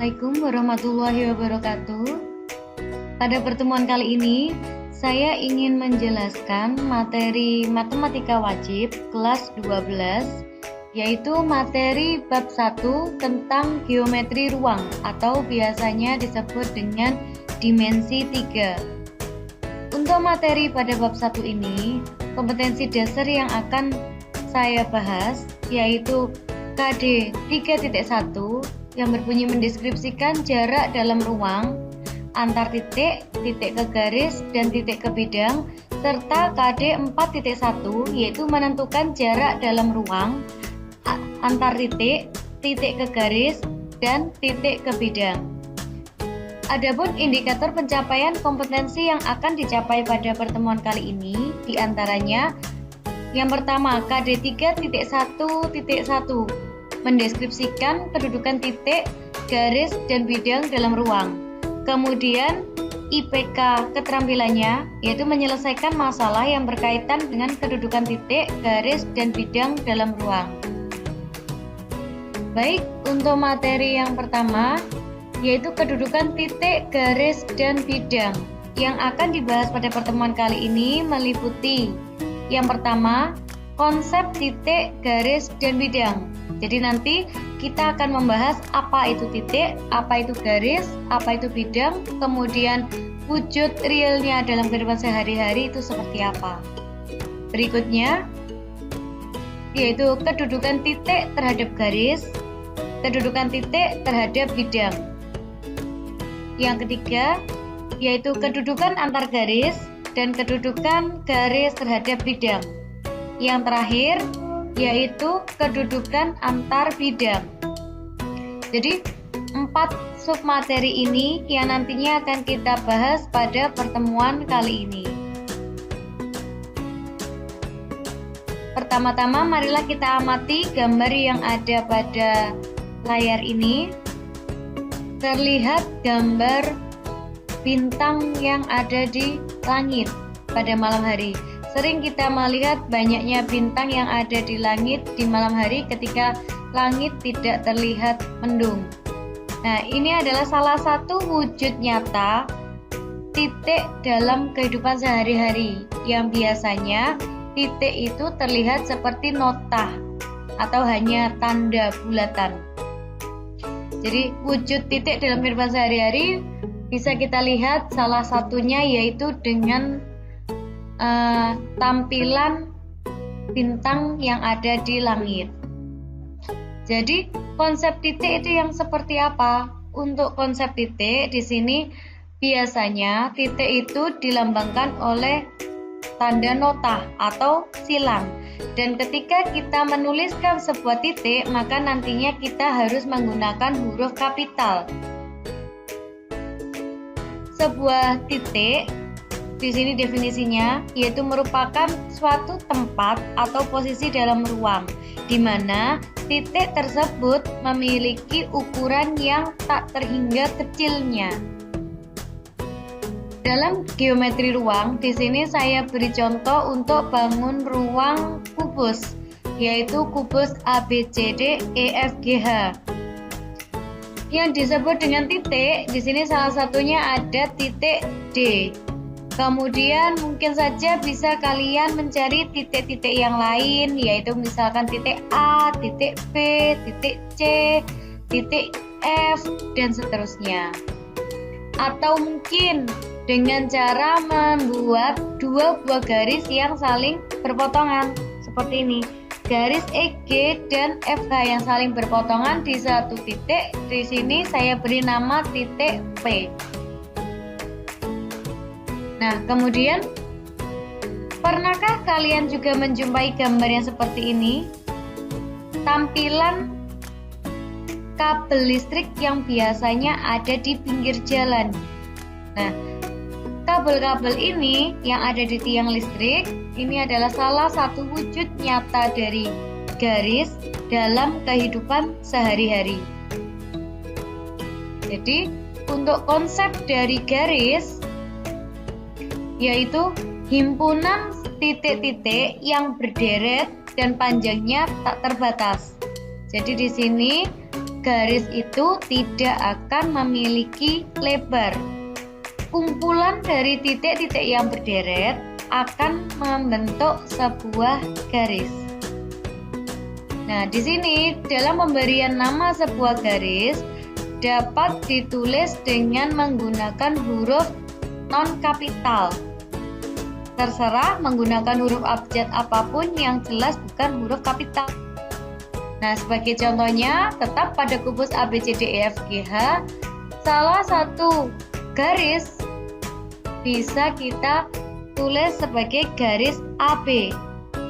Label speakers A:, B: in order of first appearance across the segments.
A: Assalamualaikum warahmatullahi wabarakatuh. Pada pertemuan kali ini, saya ingin menjelaskan materi matematika wajib kelas 12, yaitu materi bab 1 tentang geometri ruang atau biasanya disebut dengan dimensi 3. Untuk materi pada bab 1 ini, kompetensi dasar yang akan saya bahas yaitu KD 3.1 yang berbunyi mendeskripsikan jarak dalam ruang antar titik, titik ke garis, dan titik ke bidang, serta KD 4.1 yaitu menentukan jarak dalam ruang antar titik, titik ke garis, dan titik ke bidang. Adapun indikator pencapaian kompetensi yang akan dicapai pada pertemuan kali ini diantaranya yang pertama KD 3.1.1 mendeskripsikan kedudukan titik, garis, dan bidang dalam ruang. Kemudian IPK keterampilannya yaitu menyelesaikan masalah yang berkaitan dengan kedudukan titik, garis, dan bidang dalam ruang. Baik, untuk materi yang pertama yaitu kedudukan titik, garis, dan bidang. Yang akan dibahas pada pertemuan kali ini meliputi yang pertama, konsep titik, garis, dan bidang. Jadi nanti kita akan membahas apa itu titik, apa itu garis, apa itu bidang, kemudian wujud realnya dalam kehidupan sehari-hari itu seperti apa. Berikutnya yaitu kedudukan titik terhadap garis, kedudukan titik terhadap bidang. Yang ketiga yaitu kedudukan antar garis dan kedudukan garis terhadap bidang. Yang terakhir yaitu kedudukan antar bidang. Jadi 4 submateri ini yang nantinya akan kita bahas pada pertemuan kali ini. Pertama-tama marilah kita amati gambar yang ada pada layar ini. Terlihat gambar bintang yang ada di langit pada malam hari. Sering kita melihat banyaknya bintang yang ada di langit di malam hari ketika langit tidak terlihat mendung. Nah, ini adalah salah satu wujud nyata titik dalam kehidupan sehari-hari yang biasanya titik itu terlihat seperti nota atau hanya tanda bulatan. Jadi wujud titik dalam kehidupan sehari-hari bisa kita lihat salah satunya yaitu dengan tampilan bintang yang ada di langit. Jadi konsep titik itu yang seperti apa? Untuk konsep titik di sini biasanya titik itu dilambangkan oleh tanda nota atau silang. Dan ketika kita menuliskan sebuah titik, maka nantinya kita harus menggunakan huruf kapital. Sebuah titik di sini definisinya yaitu merupakan suatu tempat atau posisi dalam ruang di mana titik tersebut memiliki ukuran yang tak terhingga kecilnya. Dalam geometri ruang, di sini saya beri contoh untuk bangun ruang kubus, yaitu kubus ABCD EFGH. Yang disebut dengan titik, di sini salah satunya ada titik D. Kemudian mungkin saja bisa kalian mencari titik-titik yang lain, yaitu misalkan titik A, titik B, titik C, titik F, dan seterusnya. Atau mungkin dengan cara membuat dua buah garis yang saling berpotongan, seperti ini. Garis EG dan FH yang saling berpotongan di satu titik, di sini saya beri nama titik P. Nah, kemudian pernahkah kalian juga menjumpai gambar yang seperti ini? Tampilan kabel listrik yang biasanya ada di pinggir jalan. Nah, kabel-kabel ini yang ada di tiang listrik, ini adalah salah satu wujud nyata dari garis dalam kehidupan sehari-hari. Jadi, untuk konsep dari garis yaitu himpunan titik-titik yang berderet dan panjangnya tak terbatas. Jadi di sini garis itu tidak akan memiliki lebar. Kumpulan dari titik-titik yang berderet akan membentuk sebuah garis. Nah, di sini dalam pemberian nama sebuah garis dapat ditulis dengan menggunakan huruf non-kapital. Terserah menggunakan huruf abjad apapun yang jelas bukan huruf kapital. Nah, sebagai contohnya, tetap pada kubus ABCDEFGH, salah satu garis bisa kita tulis sebagai garis AB.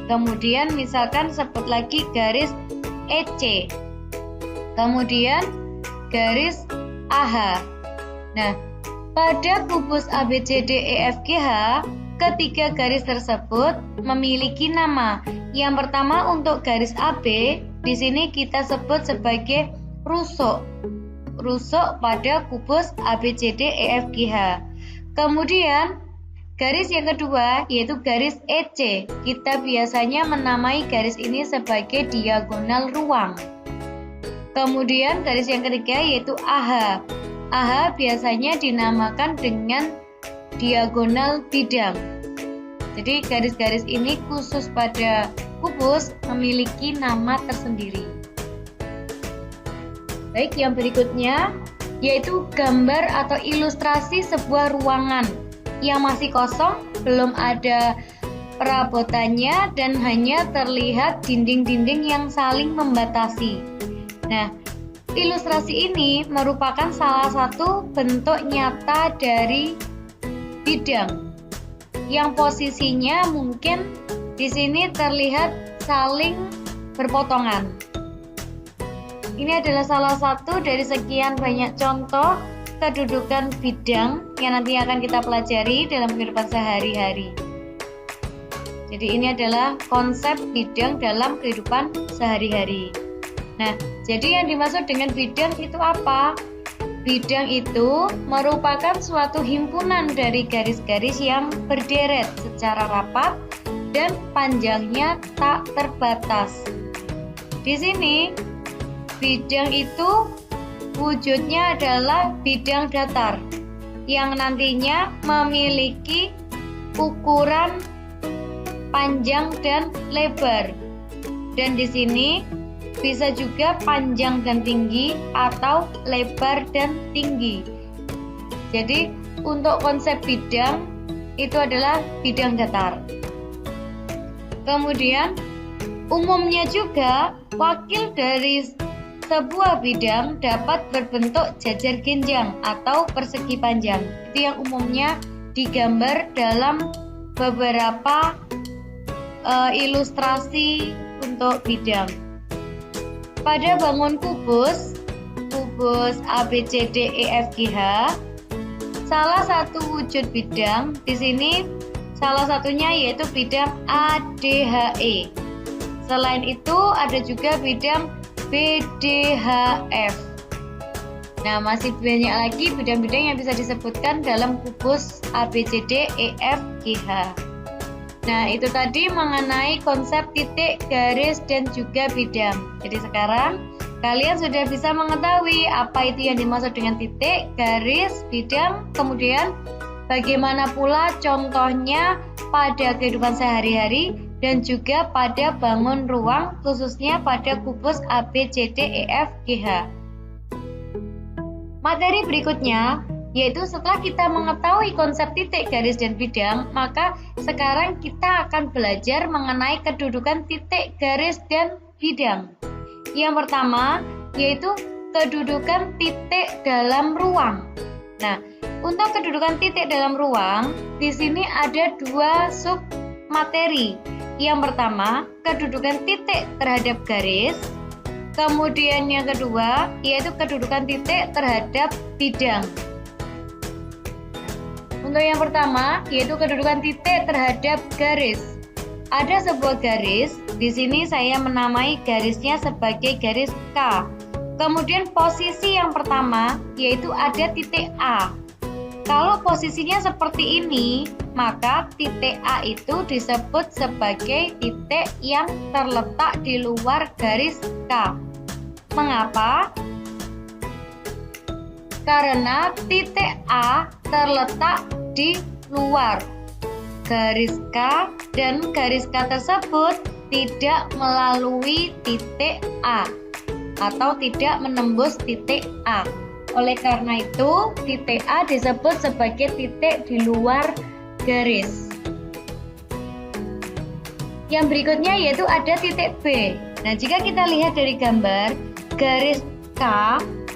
A: Kemudian misalkan sebut lagi garis EC. Kemudian garis AH. Nah, pada kubus ABCDEFGH, ketiga garis tersebut memiliki nama. Yang pertama untuk garis AB, di sini kita sebut sebagai rusuk. Rusuk pada kubus ABCDEFGH. Kemudian garis yang kedua yaitu garis EC. Kita biasanya menamai garis ini sebagai diagonal ruang. Kemudian garis yang ketiga yaitu AH. AH biasanya dinamakan dengan diagonal bidang. Jadi garis-garis ini khusus pada kubus memiliki nama tersendiri. Baik, yang berikutnya yaitu gambar atau ilustrasi sebuah ruangan yang masih kosong, belum ada perabotannya dan hanya terlihat dinding-dinding yang saling membatasi. Nah, ilustrasi ini merupakan salah satu bentuk nyata dari bidang yang posisinya mungkin di sini terlihat saling berpotongan. Ini adalah salah satu dari sekian banyak contoh kedudukan bidang yang nanti akan kita pelajari dalam kehidupan sehari-hari. Jadi ini adalah konsep bidang dalam kehidupan sehari-hari. Nah, jadi yang dimaksud dengan bidang itu apa? Bidang itu merupakan suatu himpunan dari garis-garis yang berderet secara rapat dan panjangnya tak terbatas. Di sini, bidang itu wujudnya adalah bidang datar yang nantinya memiliki ukuran panjang dan lebar. Dan di sini bisa juga panjang dan tinggi atau lebar dan tinggi. Jadi untuk konsep bidang itu adalah bidang datar. Kemudian umumnya juga wakil dari sebuah bidang dapat berbentuk jajar genjang atau persegi panjang. Itu yang umumnya digambar dalam beberapa ilustrasi untuk bidang. Pada bangun kubus ABCDEFGH, salah satu wujud bidang di sini salah satunya yaitu bidang ADHE. Selain itu ada juga bidang BDHF. Nah, masih banyak lagi bidang-bidang yang bisa disebutkan dalam kubus ABCDEFGH. Nah, itu tadi mengenai konsep titik, garis, dan juga bidang. Jadi sekarang kalian sudah bisa mengetahui apa itu yang dimaksud dengan titik, garis, bidang, kemudian bagaimana pula contohnya pada kehidupan sehari-hari dan juga pada bangun ruang, khususnya pada kubus ABCDEFGH. Materi berikutnya yaitu setelah kita mengetahui konsep titik, garis, dan bidang, maka sekarang kita akan belajar mengenai kedudukan titik, garis, dan bidang. Yang pertama yaitu kedudukan titik dalam ruang. Nah, untuk kedudukan titik dalam ruang, di sini ada dua sub materi. Yang pertama, kedudukan titik terhadap garis. Kemudian yang kedua yaitu kedudukan titik terhadap bidang. Untuk yang pertama, yaitu kedudukan titik terhadap garis. Ada sebuah garis, di sini saya menamai garisnya sebagai garis K. Kemudian posisi yang pertama, yaitu ada titik A. Kalau posisinya seperti ini, maka titik A itu disebut sebagai titik yang terletak di luar garis K. Mengapa? Karena titik A terletak di luar garis K dan garis K tersebut tidak melalui titik A atau tidak menembus titik A. Oleh karena itu, titik A disebut sebagai titik di luar garis. Yang berikutnya yaitu ada titik B. Nah, jika kita lihat dari gambar, garis K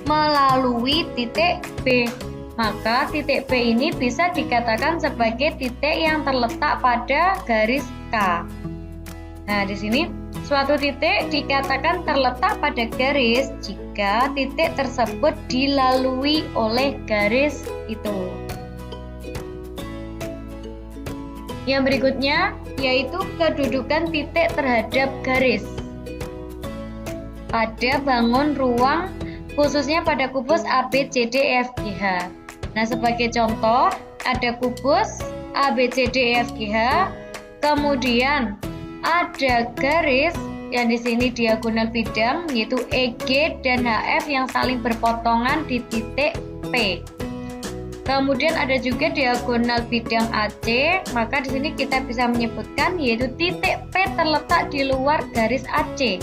A: melalui titik B, maka titik B ini bisa dikatakan sebagai titik yang terletak pada garis K. Nah, di sini suatu titik dikatakan terletak pada garis jika titik tersebut dilalui oleh garis itu. Yang berikutnya yaitu kedudukan titik terhadap garis pada bangun ruang, khususnya pada kubus A, B, C, D, E, F, G, H. Nah, sebagai contoh, ada kubus A, B, C, D, E, F, G, H. Kemudian ada garis yang di sini diagonal bidang yaitu EG dan HF yang saling berpotongan di titik P. Kemudian ada juga diagonal bidang AC, maka di sini kita bisa menyebutkan yaitu titik P terletak di luar garis AC.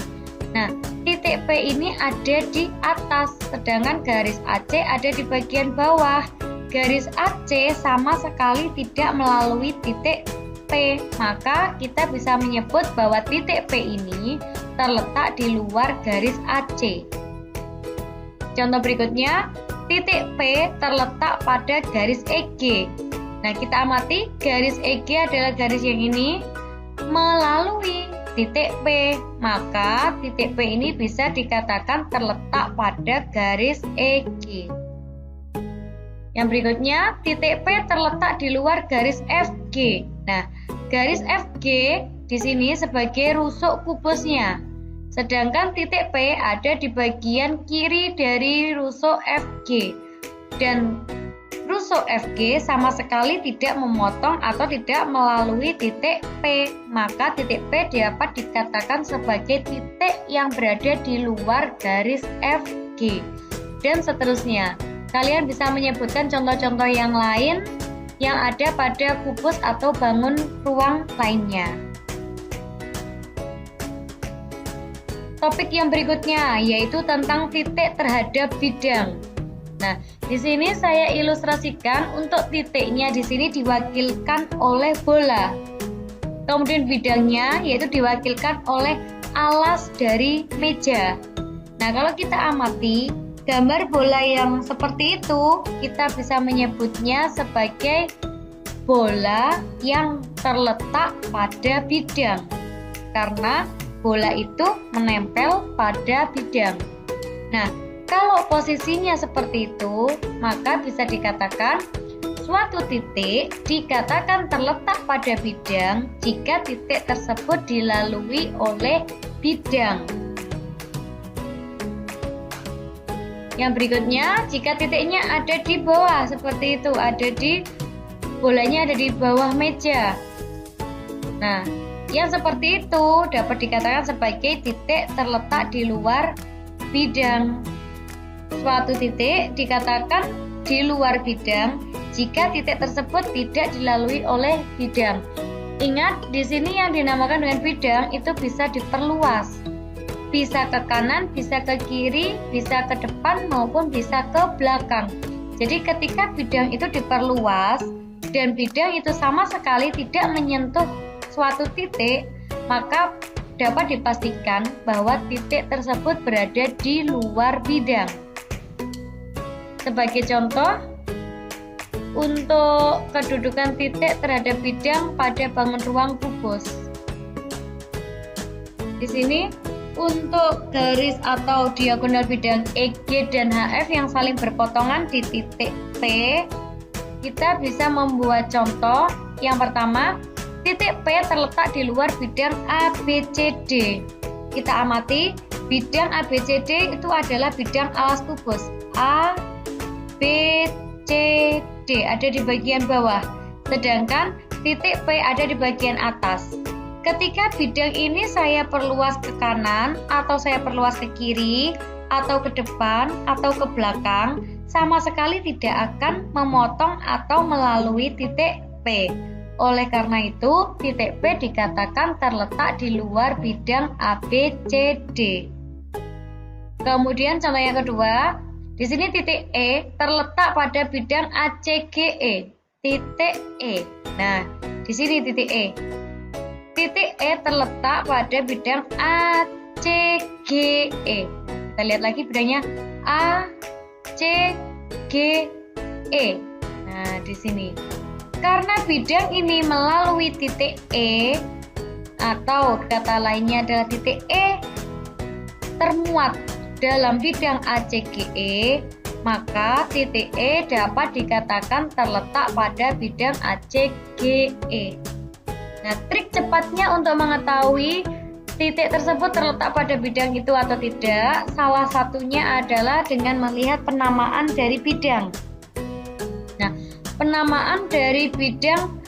A: Nah, titik P ini ada di atas, sedangkan garis AC ada di bagian bawah. Garis AC sama sekali tidak melalui titik P, maka kita bisa menyebut bahwa titik P ini terletak di luar garis AC. Contoh berikutnya, titik P terletak pada garis EG. Nah, kita amati garis EG adalah garis yang ini melalui titik P, maka titik P ini bisa dikatakan terletak pada garis EG. Yang berikutnya, titik P terletak di luar garis FG. Nah, garis FG di sini sebagai rusuk kubusnya, sedangkan titik P ada di bagian kiri dari rusuk FG. Dan rusuk FG sama sekali tidak memotong atau tidak melalui titik P, maka titik P dapat dikatakan sebagai titik yang berada di luar garis FG. Dan seterusnya, kalian bisa menyebutkan contoh-contoh yang lain yang ada pada kubus atau bangun ruang lainnya. Topik yang berikutnya yaitu tentang titik terhadap bidang. Nah, di sini saya ilustrasikan untuk titiknya di sini diwakilkan oleh bola. Kemudian bidangnya yaitu diwakilkan oleh alas dari meja. Nah, kalau kita amati gambar bola yang seperti itu, kita bisa menyebutnya sebagai bola yang terletak pada bidang. Karena bola itu menempel pada bidang. Nah, kalau posisinya seperti itu, maka bisa dikatakan suatu titik dikatakan terletak pada bidang jika titik tersebut dilalui oleh bidang. Yang berikutnya, jika titiknya ada di bawah seperti itu, bolanya ada di bawah meja. Nah, yang seperti itu dapat dikatakan sebagai titik terletak di luar bidang. Suatu titik dikatakan di luar bidang jika titik tersebut tidak dilalui oleh bidang. Ingat, di sini yang dinamakan dengan bidang itu bisa diperluas. Bisa ke kanan, bisa ke kiri, bisa ke depan maupun bisa ke belakang. Jadi ketika bidang itu diperluas dan bidang itu sama sekali tidak menyentuh suatu titik, maka dapat dipastikan bahwa titik tersebut berada di luar bidang. Sebagai contoh, untuk kedudukan titik terhadap bidang pada bangun ruang kubus. Di sini untuk garis atau diagonal bidang EG dan HF yang saling berpotongan di titik P, kita bisa membuat contoh. Yang pertama, titik P terletak di luar bidang ABCD. Kita amati, bidang ABCD itu adalah bidang alas kubus. A, B, C, D ada di bagian bawah, sedangkan titik P ada di bagian atas. Ketika bidang ini saya perluas ke kanan, atau saya perluas ke kiri, atau ke depan, atau ke belakang, sama sekali tidak akan memotong atau melalui titik P. Oleh karena itu, titik P dikatakan terletak di luar bidang ABCD. Kemudian contoh yang kedua, di sini titik E terletak pada bidang ACGE. Titik E. Nah, di sini titik E. Titik E terletak pada bidang ACGE. Kita lihat lagi bidangnya ACGE. Nah, di sini. Karena bidang ini melalui titik E, atau kata lainnya adalah titik E termuat dalam bidang ACGE, maka titik E dapat dikatakan terletak pada bidang ACGE. Nah, trik cepatnya untuk mengetahui titik tersebut terletak pada bidang itu atau tidak, salah satunya adalah dengan melihat penamaan dari bidang. Nah, penamaan dari bidang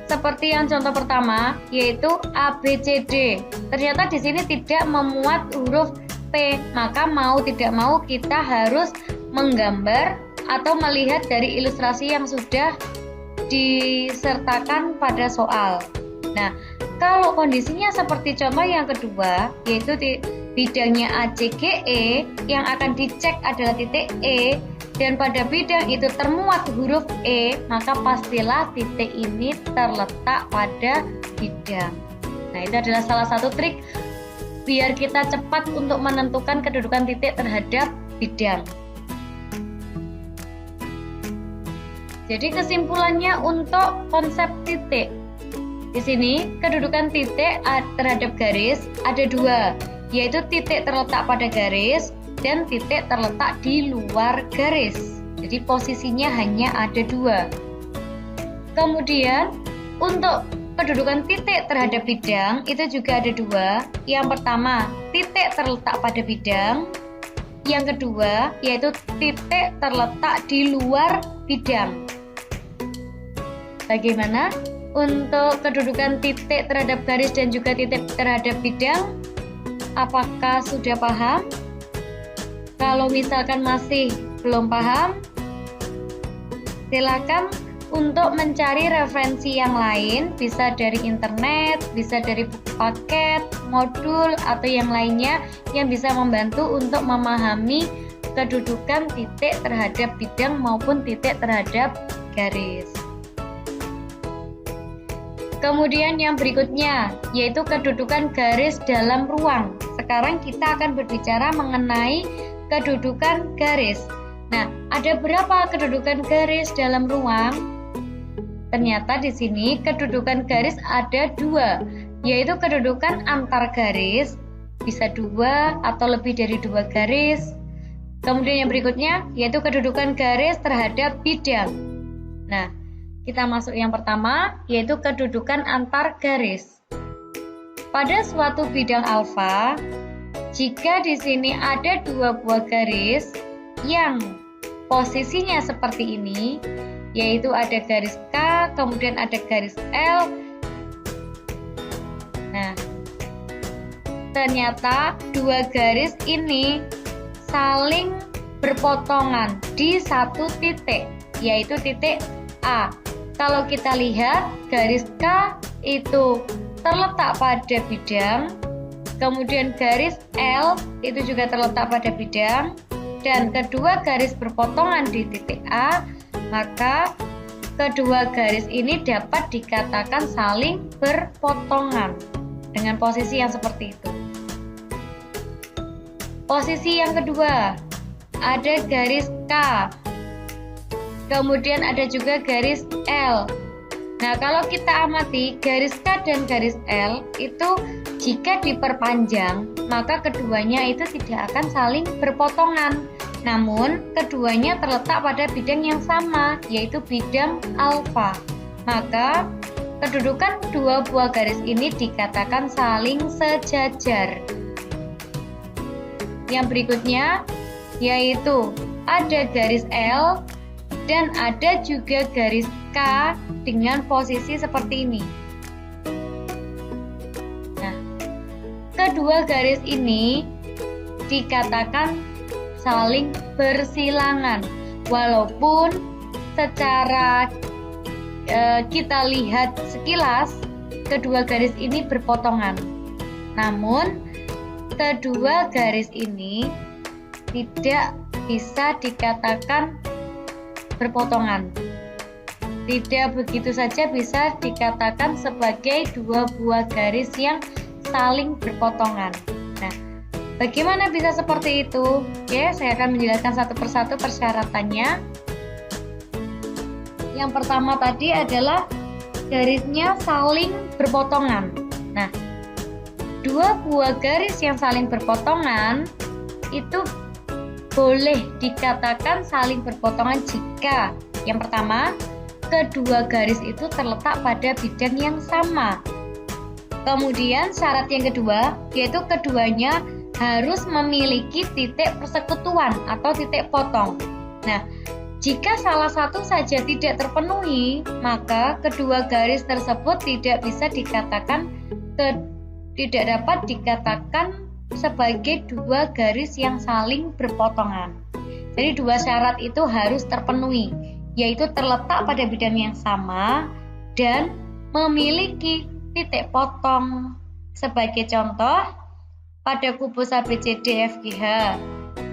A: seperti yang contoh pertama, yaitu ABCD. Ternyata di sini tidak memuat huruf P, maka mau tidak mau kita harus menggambar atau melihat dari ilustrasi yang sudah disertakan pada soal. Nah, kalau kondisinya seperti contoh yang kedua, yaitu di bidangnya ACGE, yang akan dicek adalah titik E, dan pada bidang itu termuat huruf E, maka pastilah titik ini terletak pada bidang. Nah, itu adalah salah satu trik biar kita cepat untuk menentukan kedudukan titik terhadap bidang. Jadi kesimpulannya untuk konsep titik, di sini kedudukan titik terhadap garis ada dua, yaitu titik terletak pada garis dan titik terletak di luar garis. Jadi posisinya hanya ada dua. Kemudian untuk kedudukan titik terhadap bidang itu juga ada dua. Yang pertama, titik terletak pada bidang. Yang kedua, yaitu titik terletak di luar bidang. Bagaimana untuk kedudukan titik terhadap garis dan juga titik terhadap bidang? Apakah sudah paham? Kalau misalkan masih belum paham, silakan untuk mencari referensi yang lain, bisa dari internet, bisa dari buku paket, modul, atau yang lainnya yang bisa membantu untuk memahami kedudukan titik terhadap bidang maupun titik terhadap garis. Kemudian yang berikutnya, yaitu kedudukan garis dalam ruang. Sekarang kita akan berbicara mengenai kedudukan garis. Nah, ada berapa kedudukan garis dalam ruang? Ternyata di sini kedudukan garis ada dua, yaitu kedudukan antar garis, bisa dua atau lebih dari dua garis. Kemudian yang berikutnya yaitu kedudukan garis terhadap bidang. Nah, kita masuk yang pertama, yaitu kedudukan antar garis. Pada suatu bidang alfa, jika di sini ada dua buah garis yang posisinya seperti ini, yaitu ada garis K, kemudian ada garis L. Nah, ternyata dua garis ini saling berpotongan di satu titik, yaitu titik A. Kalau kita lihat, garis K itu terletak pada bidang, kemudian garis L itu juga terletak pada bidang, dan kedua garis berpotongan di titik A, maka kedua garis ini dapat dikatakan saling berpotongan dengan posisi yang seperti itu. Posisi yang kedua, ada garis K, kemudian ada juga garis L. Nah, kalau kita amati garis K dan garis L itu jika diperpanjang, maka keduanya itu tidak akan saling berpotongan. Namun, keduanya terletak pada bidang yang sama, yaitu bidang alfa. Maka, kedudukan dua buah garis ini dikatakan saling sejajar. Yang berikutnya, yaitu ada garis L dan ada juga garis K dengan posisi seperti ini. Nah, kedua garis ini dikatakan saling bersilangan. Walaupun secara kita lihat sekilas kedua garis ini berpotongan, namun kedua garis ini tidak bisa dikatakan berpotongan. Tidak begitu saja bisa dikatakan sebagai dua buah garis yang saling berpotongan. Nah, bagaimana bisa seperti itu? Oke, saya akan menjelaskan satu persatu persyaratannya. Yang pertama tadi adalah garisnya saling berpotongan. Nah, dua buah garis yang saling berpotongan itu boleh dikatakan saling berpotongan jika yang pertama, kedua garis itu terletak pada bidang yang sama. Kemudian syarat yang kedua, yaitu keduanya harus memiliki titik persekutuan atau titik potong. Nah, jika salah satu saja tidak terpenuhi, maka kedua garis tersebut tidak bisa dikatakan tidak dapat dikatakan sebagai dua garis yang saling berpotongan. Jadi dua syarat itu harus terpenuhi, yaitu terletak pada bidang yang sama dan memiliki titik potong. Sebagai contoh, pada kubus ABCDFGH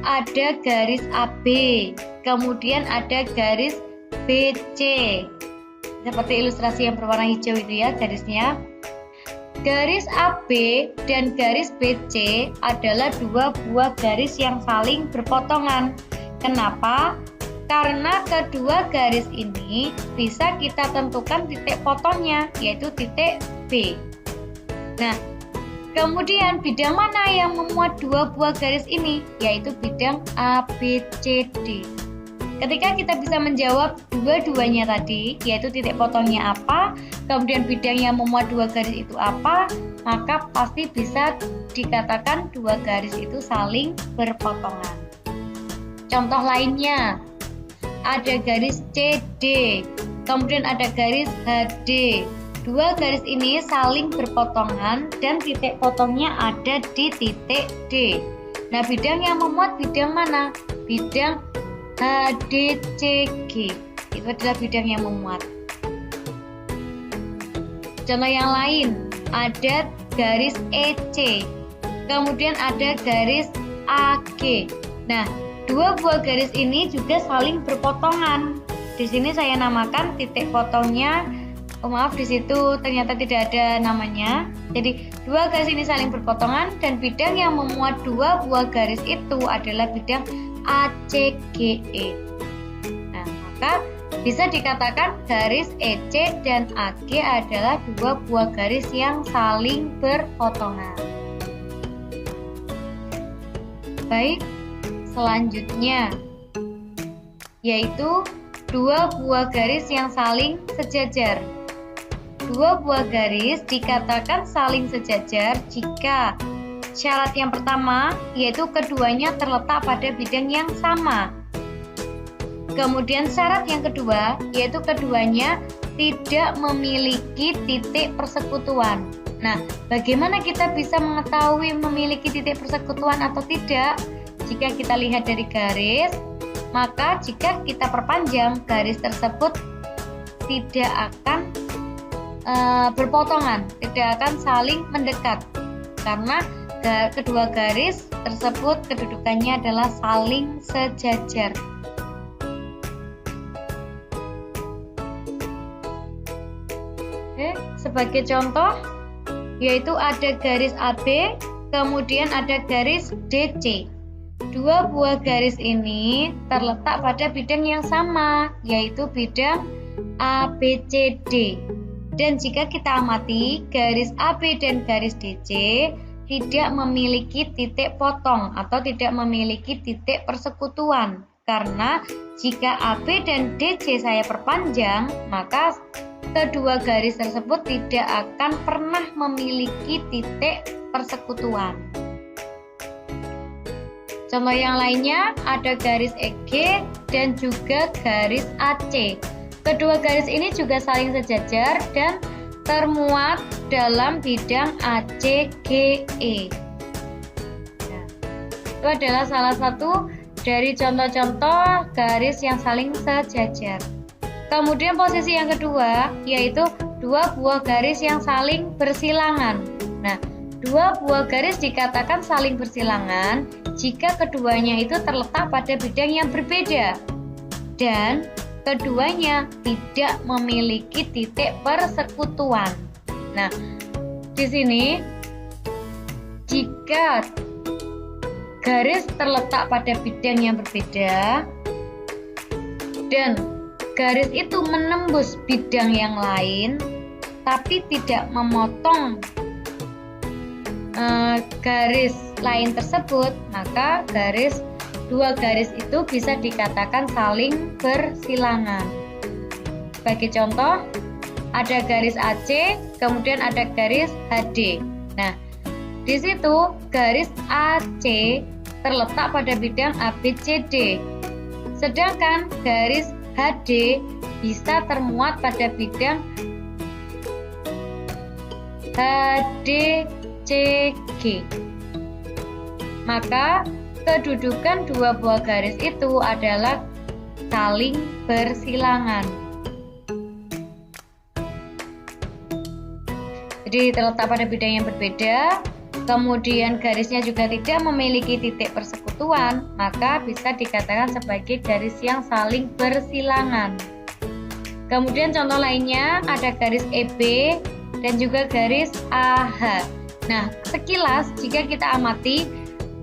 A: ada garis AB, kemudian ada garis BC. Seperti ilustrasi yang berwarna hijau itu ya garisnya. Garis AB dan garis BC adalah dua buah garis yang saling berpotongan. Kenapa? Karena kedua garis ini bisa kita tentukan titik potongnya, yaitu titik B. Nah, kemudian bidang mana yang memuat dua buah garis ini, yaitu bidang ABCD. Ketika kita bisa menjawab dua-duanya tadi, yaitu titik potongnya apa, kemudian bidang yang memuat dua garis itu apa, maka pasti bisa dikatakan dua garis itu saling berpotongan. Contoh lainnya, ada garis CD, kemudian ada garis HD. Dua garis ini saling berpotongan dan titik potongnya ada di titik D. Nah, bidang yang memuat bidang mana? Bidang HDCG. Itu adalah bidang yang memuat. Contoh yang lain, ada garis EC, kemudian ada garis AG. Nah, dua buah garis ini juga saling berpotongan. Di sini saya namakan titik potongnya. Maaf, di situ ternyata tidak ada namanya. Jadi dua garis ini saling berpotongan dan bidang yang memuat dua buah garis itu adalah bidang ACGE. Nah, maka bisa dikatakan garis EC dan AG adalah dua buah garis yang saling berpotongan. Baik. Selanjutnya, yaitu dua buah garis yang saling sejajar. Dua buah garis dikatakan saling sejajar jika syarat yang pertama, yaitu keduanya terletak pada bidang yang sama. Kemudian syarat yang kedua, yaitu keduanya tidak memiliki titik persekutuan. Nah, bagaimana kita bisa mengetahui memiliki titik persekutuan atau tidak? Jika kita lihat dari garis, maka jika kita perpanjang, garis tersebut tidak akan berpotongan, tidak akan saling mendekat, karena kedua garis tersebut kedudukannya adalah saling sejajar. Oke, sebagai contoh, yaitu ada garis AB, kemudian ada garis DC. Dua buah garis ini terletak pada bidang yang sama, yaitu bidang ABCD. Dan jika kita amati, garis AB dan garis DC tidak memiliki titik potong atau tidak memiliki titik persekutuan. Karena jika AB dan DC saya perpanjang, maka kedua garis tersebut tidak akan pernah memiliki titik persekutuan. Contoh yang lainnya ada garis EG dan juga garis AC. Kedua garis ini juga saling sejajar dan termuat dalam bidang ACGE. Nah, itu adalah salah satu dari contoh-contoh garis yang saling sejajar. Kemudian posisi yang kedua yaitu dua buah garis yang saling bersilangan. Nah, dua buah garis dikatakan saling bersilangan jika keduanya itu terletak pada bidang yang berbeda dan keduanya tidak memiliki titik persekutuan. Nah, di sini jika garis terletak pada bidang yang berbeda dan garis itu menembus bidang yang lain tapi tidak memotong garis lain tersebut, maka dua garis itu bisa dikatakan saling bersilangan. Sebagai contoh, ada garis AC, kemudian ada garis HD. Nah, di situ garis AC terletak pada bidang ABCD, sedangkan garis HD bisa termuat pada bidang HDCG. Maka kedudukan dua buah garis itu adalah saling bersilangan. Jadi terletak pada bidang yang berbeda, kemudian garisnya juga tidak memiliki titik persekutuan, maka bisa dikatakan sebagai garis yang saling bersilangan. Kemudian contoh lainnya ada garis EB dan juga garis AH. Nah, sekilas jika kita amati,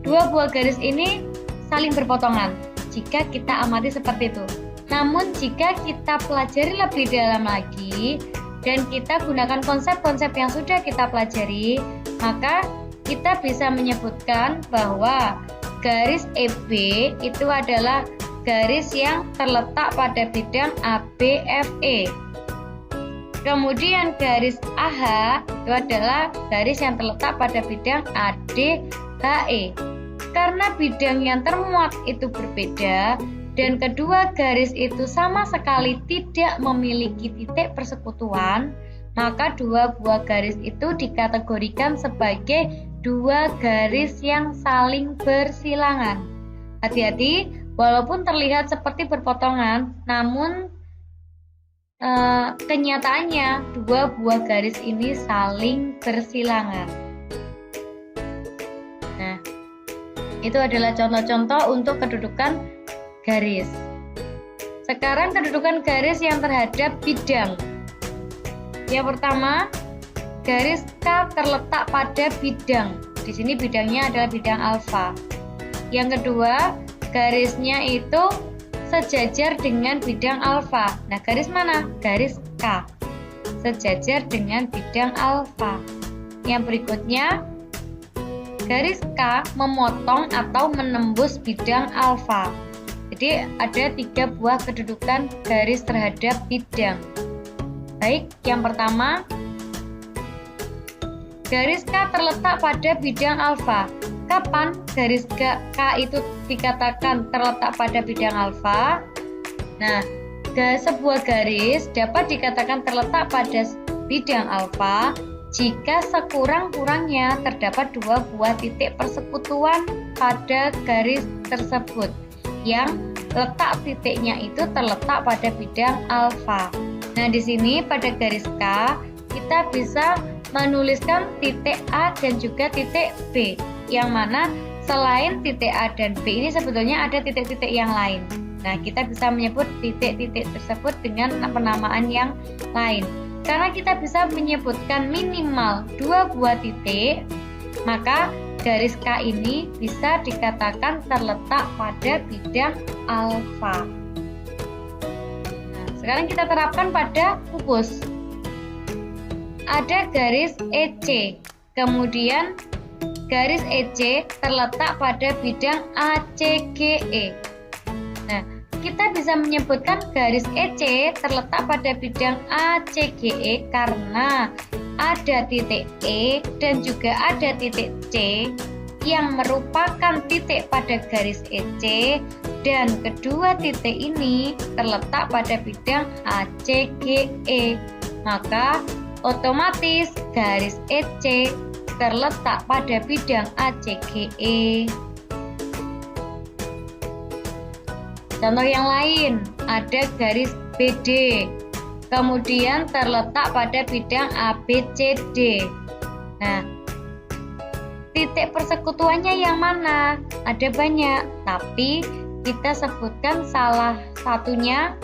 A: dua buah garis ini saling berpotongan jika kita amati seperti itu. Namun jika kita pelajari lebih dalam lagi dan kita gunakan konsep-konsep yang sudah kita pelajari, maka kita bisa menyebutkan bahwa garis EB itu adalah garis yang terletak pada bidang ABFE. Kemudian garis AH itu adalah garis yang terletak pada bidang ADHE. Karena bidang yang termuat itu berbeda dan kedua garis itu sama sekali tidak memiliki titik persekutuan, maka dua buah garis itu dikategorikan sebagai dua garis yang saling bersilangan. Hati-hati, walaupun terlihat seperti berpotongan, namun kenyataannya dua buah garis ini saling bersilangan. Nah, itu adalah contoh-contoh untuk kedudukan garis. Sekarang kedudukan garis yang terhadap bidang. Yang pertama, garis K terletak pada bidang. Di sini bidangnya adalah bidang alfa. Yang kedua, garisnya itu sejajar dengan bidang alfa. Nah, garis mana? Garis K. Sejajar dengan bidang alfa. Yang berikutnya, garis K memotong atau menembus bidang alfa. Jadi ada 3 buah kedudukan garis terhadap bidang. Baik, yang pertama, garis K terletak pada bidang alfa. Kapan garis K itu dikatakan terletak pada bidang alfa? Nah, sebuah garis dapat dikatakan terletak pada bidang alfa jika sekurang-kurangnya terdapat 2 buah titik persekutuan pada garis tersebut yang letak titiknya itu terletak pada bidang alfa. Nah, di sini pada garis K kita bisa menuliskan titik A dan juga titik B, yang mana selain titik A dan B ini sebetulnya ada titik-titik yang lain. Nah, kita bisa menyebut titik-titik tersebut dengan penamaan yang lain. Karena kita bisa menyebutkan minimal 2 buah titik, maka garis K ini bisa dikatakan terletak pada bidang alfa. Nah, sekarang kita terapkan pada kubus. Ada garis EC, kemudian garis EC terletak pada bidang ACGE. Nah, kita bisa menyebutkan garis EC terletak pada bidang ACGE karena ada titik E dan juga ada titik C yang merupakan titik pada garis EC, dan kedua titik ini terletak pada bidang ACGE. Maka otomatis garis EC terletak pada bidang ACGE. Contoh yang lain, ada garis BD, kemudian terletak pada bidang ABCD. Nah, titik persekutuannya yang mana? Ada banyak, tapi kita sebutkan salah satunya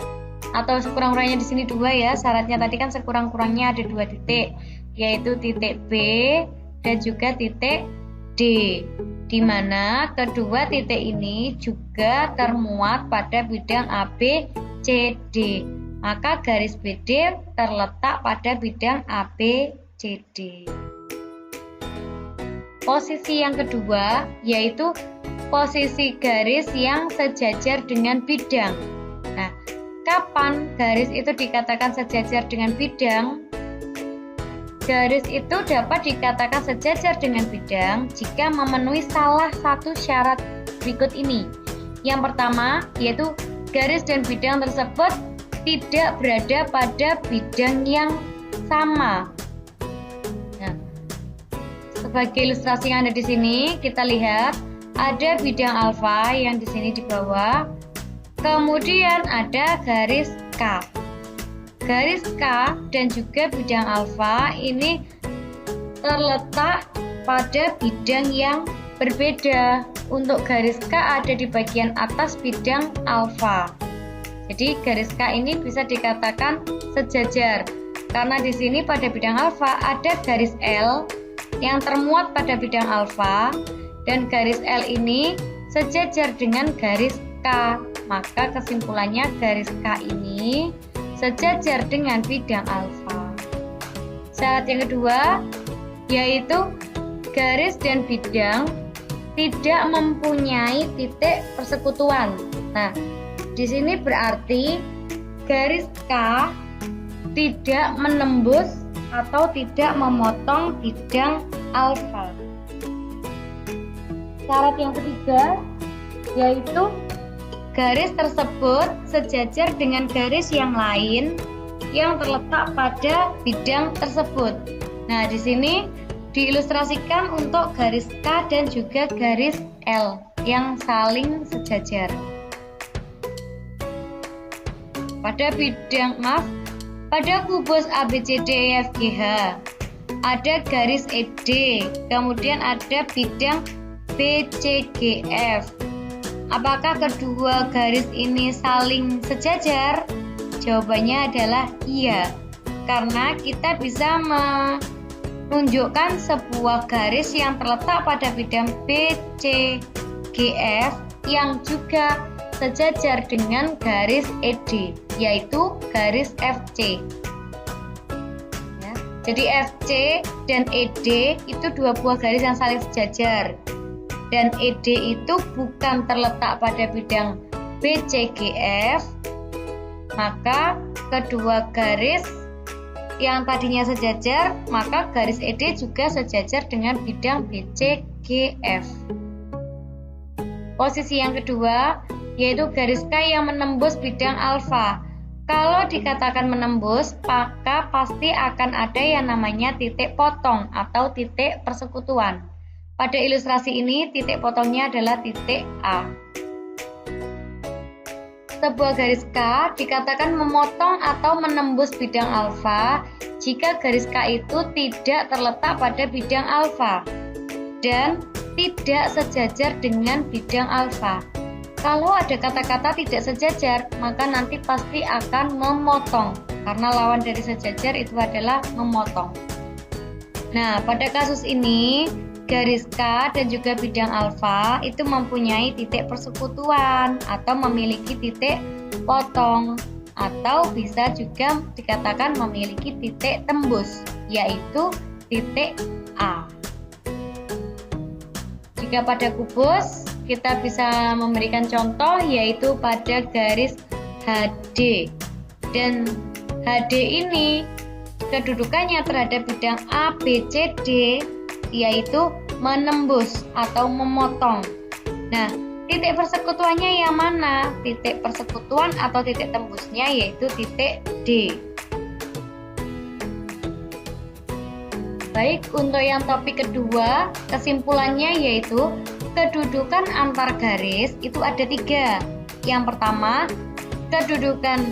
A: atau sekurang-kurangnya di sini 2 ya. Syaratnya tadi kan sekurang-kurangnya ada 2 titik, yaitu titik B dan juga titik D, di mana kedua titik ini juga termuat pada bidang ABCD. Maka garis BD terletak pada bidang ABCD. Posisi yang kedua yaitu posisi garis yang sejajar dengan bidang. Nah, kapan garis itu dikatakan sejajar dengan bidang? Garis itu dapat dikatakan sejajar dengan bidang jika memenuhi salah satu syarat berikut ini. Yang pertama, yaitu garis dan bidang tersebut tidak berada pada bidang yang sama. Nah, sebagai ilustrasi yang ada di sini, kita lihat ada bidang alfa yang di sini di bawah. Kemudian ada garis K. Garis K dan juga bidang alfa ini terletak pada bidang yang berbeda. Untuk garis K ada di bagian atas bidang alfa. Jadi garis K ini bisa dikatakan sejajar karena di sini pada bidang alfa ada garis L yang termuat pada bidang alfa dan garis L ini sejajar dengan garis K. Maka kesimpulannya garis K ini sejajar dengan bidang alfa. Syarat yang kedua yaitu garis dan bidang tidak mempunyai titik persekutuan. Nah, di sini berarti garis K tidak menembus atau tidak memotong bidang alfa. Syarat yang ketiga yaitu garis tersebut sejajar dengan garis yang lain yang terletak pada bidang tersebut. Nah, di sini diilustrasikan untuk garis K dan juga garis L yang saling sejajar. Pada kubus ABCDEFGH ada garis ED, kemudian ada bidang BCGF. Apakah kedua garis ini saling sejajar? Jawabannya adalah iya, karena kita bisa menunjukkan sebuah garis yang terletak pada bidang BCGF yang juga sejajar dengan garis ED, yaitu garis FC. Ya, jadi FC dan ED itu dua buah garis yang saling sejajar. Dan ED itu bukan terletak pada bidang BCGF, maka kedua garis yang tadinya sejajar, maka garis ED juga sejajar dengan bidang BCGF. Posisi yang kedua yaitu garis K yang menembus bidang alfa. Kalau dikatakan menembus, maka pasti akan ada yang namanya titik potong atau titik persekutuan. Pada ilustrasi ini, titik potongnya adalah titik A. Sebuah garis K dikatakan memotong atau menembus bidang alfa jika garis K itu tidak terletak pada bidang alfa dan tidak sejajar dengan bidang alfa. Kalau ada kata-kata tidak sejajar, maka nanti pasti akan memotong, karena lawan dari sejajar itu adalah memotong. Nah, pada kasus ini, garis K dan juga bidang alfa itu mempunyai titik persekutuan atau memiliki titik potong, atau bisa juga dikatakan memiliki titik tembus, yaitu titik A. Jika pada kubus, kita bisa memberikan contoh yaitu pada garis HD. Dan HD ini kedudukannya terhadap bidang ABCD yaitu menembus atau memotong. Nah, titik persekutuannya yang mana? Titik persekutuan atau titik tembusnya yaitu titik D. Baik, untuk yang topik kedua, kesimpulannya yaitu kedudukan antar garis itu ada 3, Yang pertama, kedudukan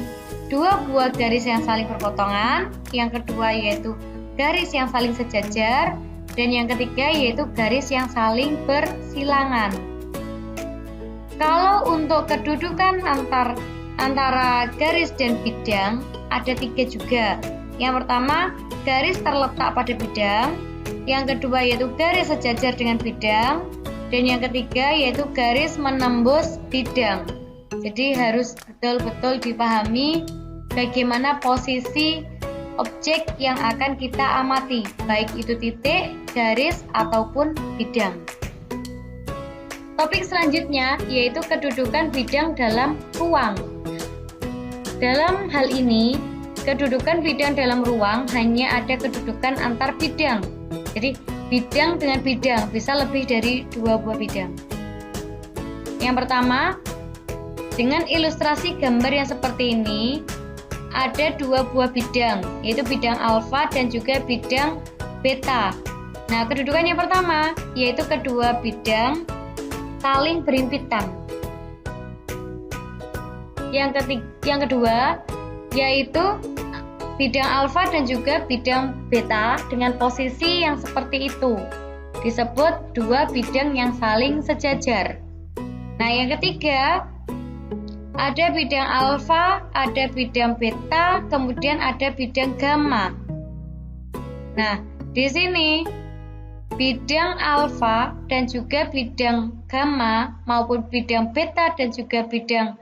A: dua buah garis yang saling berpotongan. Yang kedua yaitu garis yang saling sejajar. Dan yang ketiga yaitu garis yang saling bersilangan. Kalau untuk kedudukan antara garis dan bidang ada 3 juga. Yang pertama, garis terletak pada bidang. Yang kedua yaitu garis sejajar dengan bidang. Dan yang ketiga yaitu garis menembus bidang. Jadi harus betul-betul dipahami bagaimana posisi objek yang akan kita amati, baik itu titik, garis, ataupun bidang. Topik selanjutnya yaitu kedudukan bidang dalam ruang. Dalam hal ini, kedudukan bidang dalam ruang hanya ada kedudukan antar bidang. Jadi bidang dengan bidang bisa lebih dari 2 buah bidang. Yang pertama, dengan ilustrasi gambar yang seperti ini, ada 2 buah bidang, yaitu bidang alfa dan juga bidang beta. Nah, kedudukan yang pertama yaitu kedua bidang saling berhimpitan. Yang kedua yaitu bidang alfa dan juga bidang beta dengan posisi yang seperti itu. Disebut 2 bidang yang saling sejajar. Nah, yang ketiga ada bidang alfa, ada bidang beta, kemudian ada bidang gamma. Nah, di sini bidang alfa dan juga bidang gamma maupun bidang beta dan juga bidang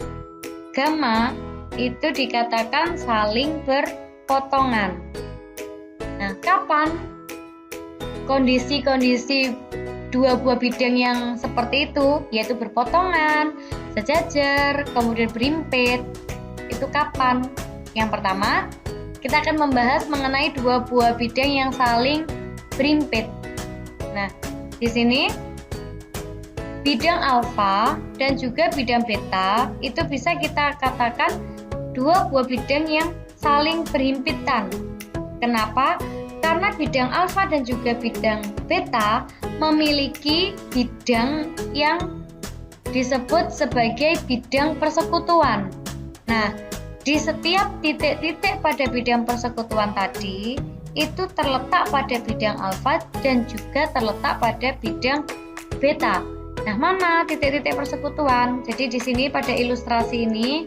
A: gamma itu dikatakan saling berpotongan. Nah, kapan kondisi-kondisi 2 buah bidang yang seperti itu, yaitu berpotongan, sejajar, kemudian berimpit, itu kapan? Yang pertama, kita akan membahas mengenai 2 buah bidang yang saling berimpit. Nah, di sini bidang alfa dan juga bidang beta itu bisa kita katakan 2 buah bidang yang saling berhimpitan. Kenapa? Karena bidang alfa dan juga bidang beta memiliki bidang yang disebut sebagai bidang persekutuan. Nah, di setiap titik-titik pada bidang persekutuan tadi itu terletak pada bidang alfa dan juga terletak pada bidang beta. Nah, mana titik-titik persekutuan? Jadi di sini pada ilustrasi ini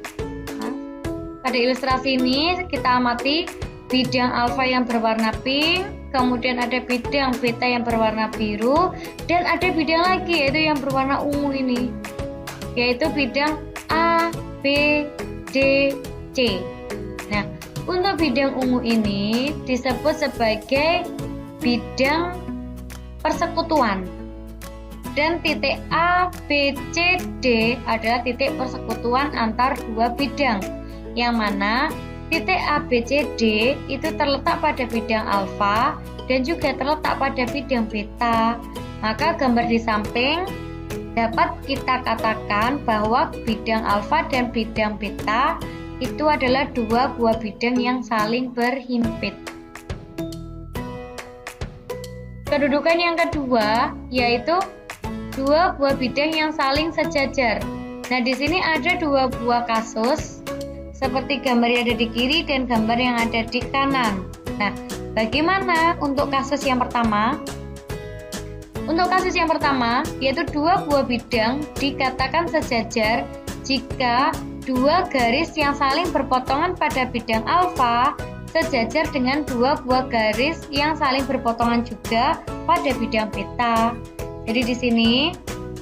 A: kita amati bidang alfa yang berwarna pink, kemudian ada bidang beta yang berwarna biru, dan ada bidang lagi yaitu yang berwarna ungu ini, yaitu bidang A, B, D, C. Nah, untuk bidang ungu ini disebut sebagai bidang persekutuan. Dan titik A, B, C, D adalah titik persekutuan antar 2 bidang, yang mana titik A, B, C, D itu terletak pada bidang alfa dan juga terletak pada bidang beta. Maka gambar di samping dapat kita katakan bahwa bidang alfa dan bidang beta itu adalah 2 buah bidang yang saling berhimpit. Kedudukan yang kedua yaitu 2 buah bidang yang saling sejajar. Nah, di sini ada 2 buah kasus seperti gambar yang ada di kiri dan gambar yang ada di kanan. Nah, bagaimana untuk kasus yang pertama? Untuk kasus yang pertama, yaitu 2 buah bidang dikatakan sejajar jika 2 garis yang saling berpotongan pada bidang alfa sejajar dengan 2 buah garis yang saling berpotongan juga pada bidang beta. Jadi di sini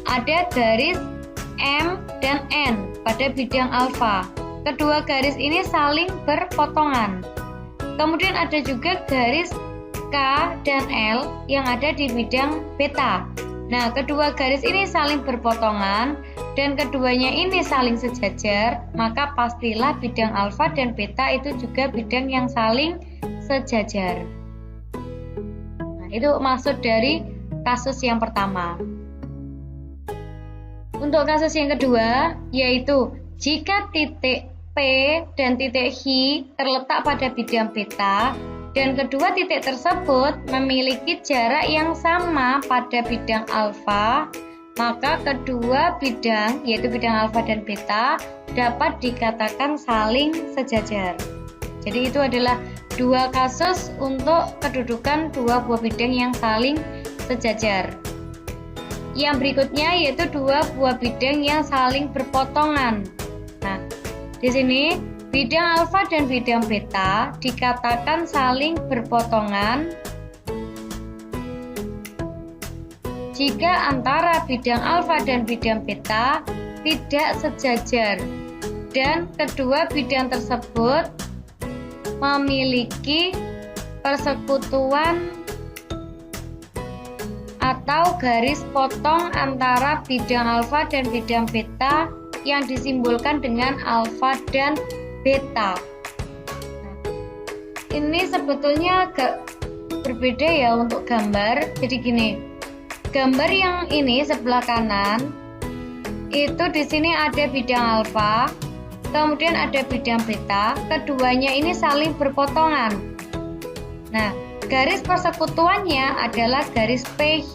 A: ada garis M dan N pada bidang alfa. Kedua garis ini saling berpotongan. Kemudian ada juga garis K dan L yang ada di bidang beta. Nah, kedua garis ini saling berpotongan dan keduanya ini saling sejajar, maka pastilah bidang alfa dan beta itu juga bidang yang saling sejajar. Nah, itu maksud dari kasus yang pertama. Untuk kasus yang kedua, yaitu jika titik P dan titik H terletak pada bidang beta dan kedua titik tersebut memiliki jarak yang sama pada bidang alfa, maka kedua bidang, yaitu bidang alfa dan beta, dapat dikatakan saling sejajar. Jadi itu adalah dua kasus untuk kedudukan dua buah bidang yang saling sejajar. Yang berikutnya yaitu dua buah bidang yang saling berpotongan. Nah, di sini bidang alfa dan bidang beta dikatakan saling berpotongan jika antara bidang alfa dan bidang beta tidak sejajar dan kedua bidang tersebut memiliki persekutuan atau garis potong antara bidang alfa dan bidang beta yang disimbolkan dengan alfa dan beta. Nah, ini sebetulnya agak berbeda ya untuk gambar. Jadi gini. Gambar yang ini sebelah kanan itu di sini ada bidang alfa, kemudian ada bidang beta, keduanya ini saling berpotongan. Nah, garis persekutuannya adalah garis PH.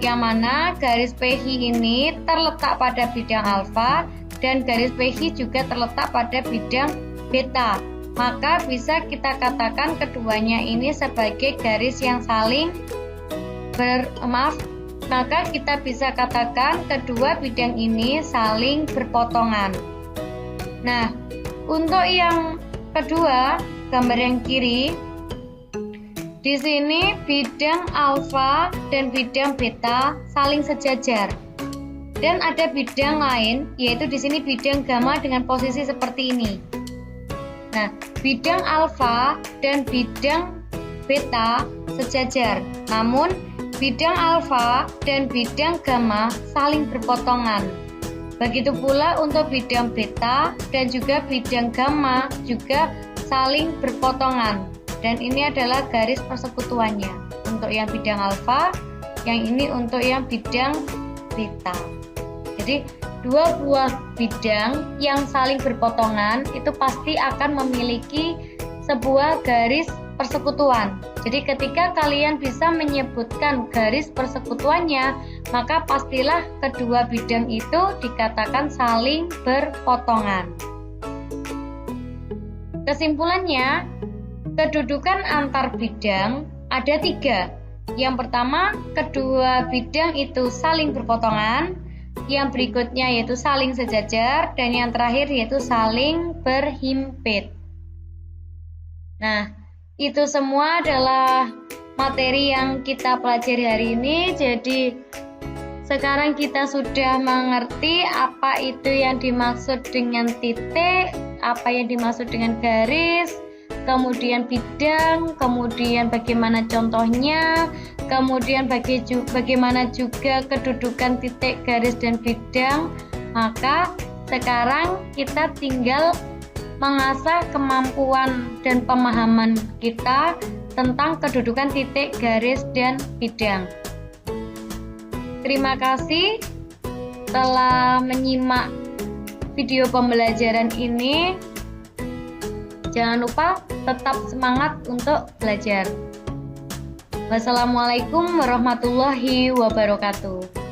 A: Yang mana garis PH ini terletak pada bidang alfa dan garis PH juga terletak pada bidang beta. Maka bisa kita katakan keduanya ini sebagai garis yang saling maka kita bisa katakan kedua bidang ini saling berpotongan. Nah, untuk yang kedua, gambar yang kiri, di sini bidang alfa dan bidang beta saling sejajar. Dan ada bidang lain, yaitu di sini bidang gamma dengan posisi seperti ini. Nah, bidang alfa dan bidang beta sejajar. Namun bidang alfa dan bidang gamma saling berpotongan. Begitu pula untuk bidang beta dan juga bidang gamma juga saling berpotongan. Dan ini adalah garis persekutuannya. Untuk yang bidang alfa, yang ini untuk yang bidang beta. Jadi dua buah bidang yang saling berpotongan itu pasti akan memiliki sebuah garis persekutuan. Jadi ketika kalian bisa menyebutkan garis persekutuannya, maka pastilah kedua bidang itu dikatakan saling berpotongan. Kesimpulannya, kedudukan antar bidang ada 3. Yang pertama, kedua bidang itu saling berpotongan. Yang berikutnya yaitu saling sejajar. Dan yang terakhir yaitu saling berhimpit. Nah, itu semua adalah materi yang kita pelajari hari ini. Jadi sekarang kita sudah mengerti apa itu yang dimaksud dengan titik, apa yang dimaksud dengan garis, kemudian bidang, kemudian bagaimana contohnya, kemudian bagaimana juga kedudukan titik, garis, dan bidang. Maka sekarang kita tinggal mengasah kemampuan dan pemahaman kita tentang kedudukan titik, garis, dan bidang. Terima kasih telah menyimak video pembelajaran ini. Jangan lupa tetap semangat untuk belajar. Wassalamualaikum warahmatullahi wabarakatuh.